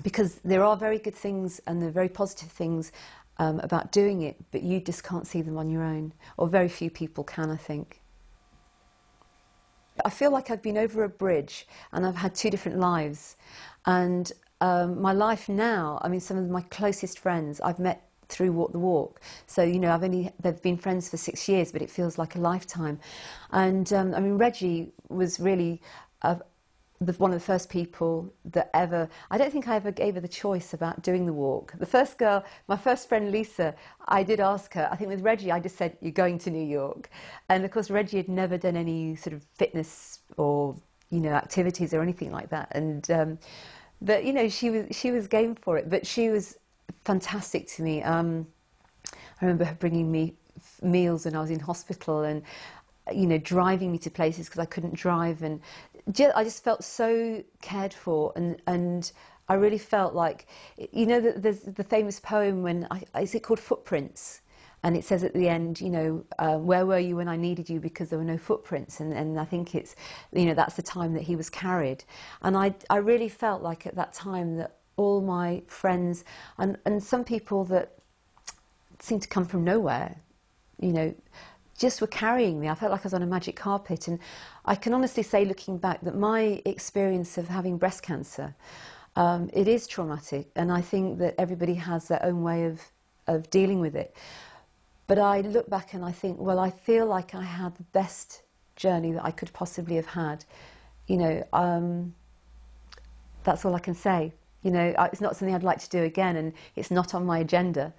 because there are very good things and there are very positive things about doing it, but you just can't see them on your own, or very few people can, I think. I feel like I've been over a bridge and I've had two different lives, and my life now, I mean, some of my closest friends I've met through Walk the Walk. So, you know, they've been friends for 6 years, but it feels like a lifetime. And I mean, Reggie was really one of the first people that ever, I don't think I ever gave her the choice about doing the walk. The first girl, my first friend Lisa, I did ask her, I think with Reggie I just said, you're going to New York. And of course Reggie had never done any sort of fitness or, you know, activities or anything like that. And but, you know, she was game for it, but she was fantastic to me. I remember her bringing me meals when I was in hospital, and, you know, driving me to places because I couldn't drive, and I just felt so cared for, and I really felt like, you know, there's the famous poem when, is it called Footprints? And it says at the end, you know, where were you when I needed you, because there were no footprints. And I think it's, you know, that's the time that he was carried. And I really felt like at that time that all my friends and some people that seemed to come from nowhere, you know, just were carrying me. I felt like I was on a magic carpet. And I can honestly say, looking back, that my experience of having breast cancer, it is traumatic. And I think that everybody has their own way of dealing with it. But I look back and I think, well, I feel like I had the best journey that I could possibly have had. You know, that's all I can say. You know, it's not something I'd like to do again, and it's not on my agenda.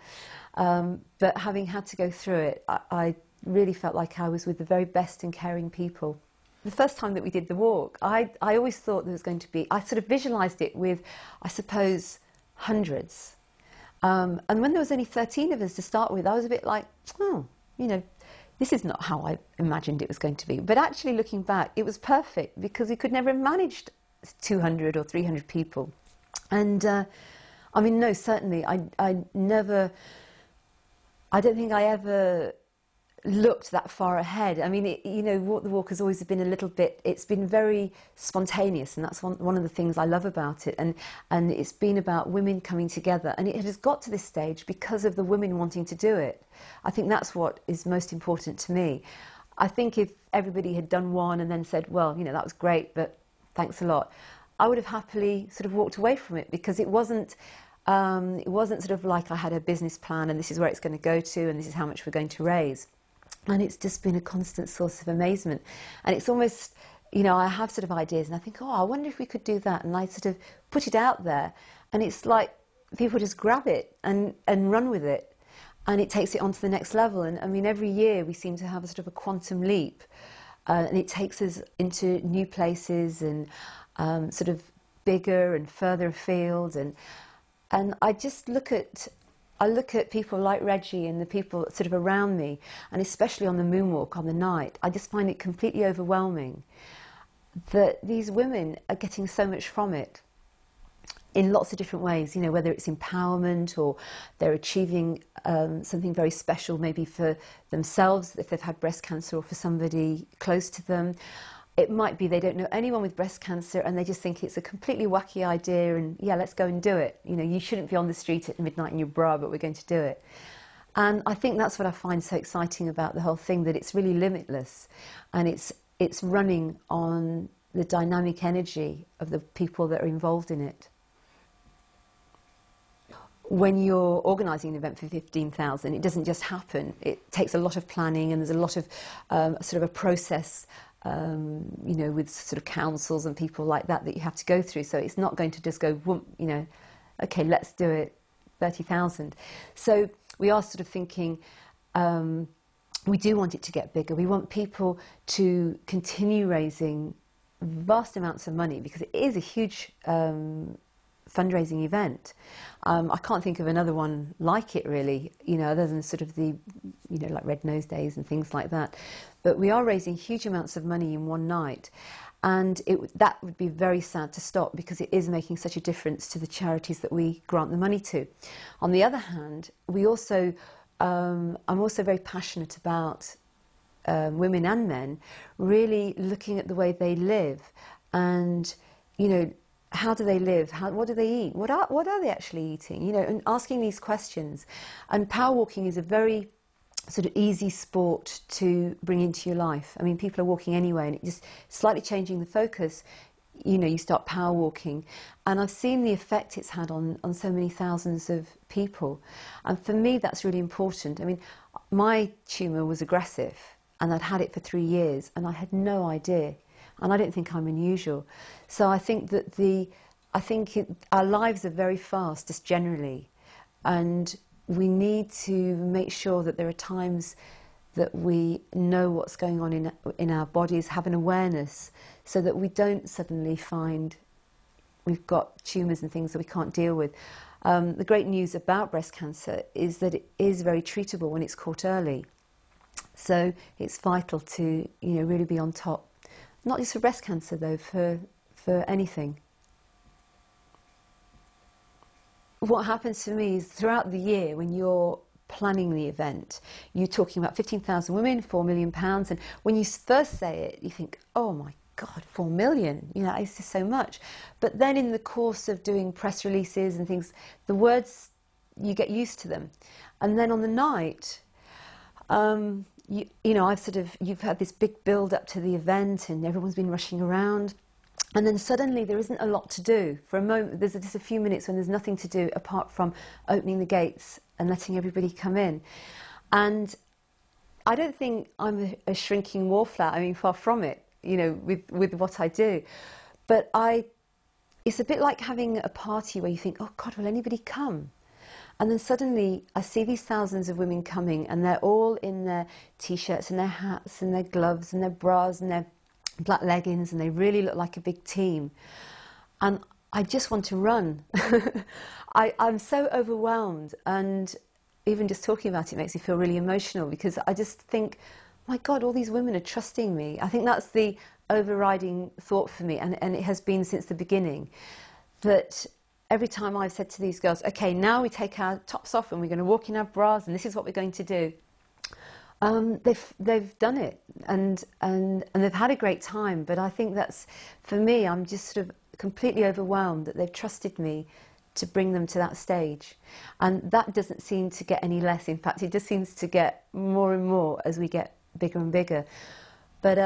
But having had to go through it, I really felt like I was with the very best and caring people. The first time that we did the walk, I always thought there was going to be, I sort of visualised it with, I suppose, hundreds. And when there was only 13 of us to start with, I was a bit like, oh, you know, this is not how I imagined it was going to be. But actually looking back, it was perfect, because we could never have managed 200 or 300 people. And I mean, no, certainly, I don't think I ever looked that far ahead. I mean, you know, Walk the Walk has always been a little bit, it's been very spontaneous, and that's one of the things I love about it. And it's been about women coming together, and it has got to this stage because of the women wanting to do it. I think that's what is most important to me. I think if everybody had done one and then said, well, you know, that was great, but thanks a lot, I would have happily sort of walked away from it, because it wasn't sort of like I had a business plan and this is where it's going to go to and this is how much we're going to raise. And it's just been a constant source of amazement. And it's almost, you know, I have sort of ideas and I think, oh, I wonder if we could do that. And I sort of put it out there, and it's like people just grab it and run with it. And it takes it on to the next level. And I mean, every year we seem to have a sort of a quantum leap. And it takes us into new places and sort of bigger and further afield. And I just look at people like Reggie and the people sort of around me, and especially on the Moonwalk on the night, I just find it completely overwhelming that these women are getting so much from it in lots of different ways, you know, whether it's empowerment or they're achieving something very special maybe for themselves if they've had breast cancer, or for somebody close to them. It might be they don't know anyone with breast cancer and they just think it's a completely wacky idea and, yeah, let's go and do it. You know, you shouldn't be on the street at midnight in your bra, but we're going to do it. And I think that's what I find so exciting about the whole thing, that it's really limitless, and it's running on the dynamic energy of the people that are involved in it. When you're organising an event for 15,000, it doesn't just happen. It takes a lot of planning, and there's a lot of sort of a process, you know, with sort of councils and people like that you have to go through. So it's not going to just go, whoomp, you know, okay, let's do it, 30,000. So we are sort of thinking, we do want it to get bigger. We want people to continue raising vast amounts of money, because it is a huge fundraising event. I can't think of another one like it really, you know, other than sort of the, you know, like Red Nose Days and things like that. But we are raising huge amounts of money in one night, and that would be very sad to stop, because it is making such a difference to the charities that we grant the money to. On the other hand, we also, I'm also very passionate about women and men really looking at the way they live, and, you know, how do they live? What do they eat? What are they actually eating? You know, and asking these questions. And power walking is a very sort of easy sport to bring into your life. I mean, people are walking anyway, and it just slightly changing the focus. You know, you start power walking, and I've seen the effect it's had on so many thousands of people. And for me, that's really important. I mean, my tumour was aggressive, and I'd had it for 3 years, and I had no idea. And I don't think I'm unusual. So I think that our lives are very fast, just generally, and we need to make sure that there are times that we know what's going on in our bodies, have an awareness, so that we don't suddenly find we've got tumours and things that we can't deal with. The great news about breast cancer is that it is very treatable when it's caught early. So it's vital to, you know, really be on top. Not just for breast cancer though, for anything. What happens to me is throughout the year when you're planning the event, you're talking about 15,000 women, £4 million, and when you first say it, you think, oh my God, 4 million, you know, it's just so much. But then in the course of doing press releases and things, the words, you get used to them. And then on the night, you know, you've had this big build up to the event and everyone's been rushing around. And then suddenly there isn't a lot to do. For a moment, there's just a few minutes when there's nothing to do apart from opening the gates and letting everybody come in. And I don't think I'm a shrinking wallflower. I mean, far from it, you know, with what I do. But it's a bit like having a party where you think, oh God, will anybody come? And then suddenly I see these thousands of women coming, and they're all in their T-shirts and their hats and their gloves and their bras and their black leggings, and they really look like a big team. And I just want to run. I'm so overwhelmed, and even just talking about it makes me feel really emotional, because I just think, my God, all these women are trusting me. I think that's the overriding thought for me, and it has been since the beginning, that every time I've said to these girls, okay, now we take our tops off and we're going to walk in our bras and this is what we're going to do. They've done it, and they've had a great time. But I think that's, for me, I'm just sort of completely overwhelmed that they've trusted me to bring them to that stage. And that doesn't seem to get any less. In fact, it just seems to get more and more as we get bigger and bigger. But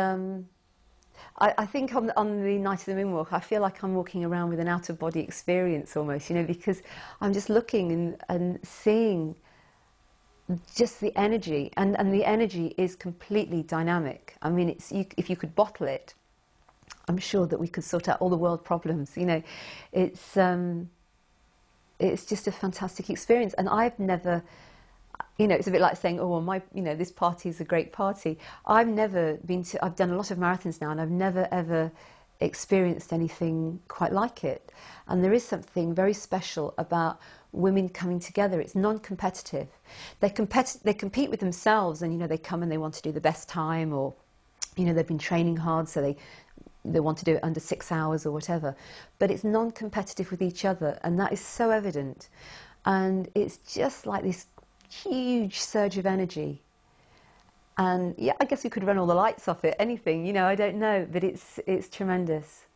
I think on the night of the Moonwalk, I feel like I'm walking around with an out-of-body experience almost, you know, because I'm just looking and seeing just the energy, and the energy is completely dynamic. I mean, if you could bottle it, I'm sure that we could sort out all the world problems. You know, it's just a fantastic experience, and I've never, you know, it's a bit like saying, oh, well, this party is a great party. I've never been to, I've done a lot of marathons now, and I've never ever experienced anything quite like it. And there is something very special about women coming together. It's non-competitive. They compete with themselves, and, you know, they come and they want to do the best time, or, you know, they've been training hard, so they want to do it under 6 hours or whatever. But it's non-competitive with each other, and that is so evident. And it's just like this huge surge of energy. And yeah, I guess we could run all the lights off it, anything, you know, I don't know, but it's tremendous.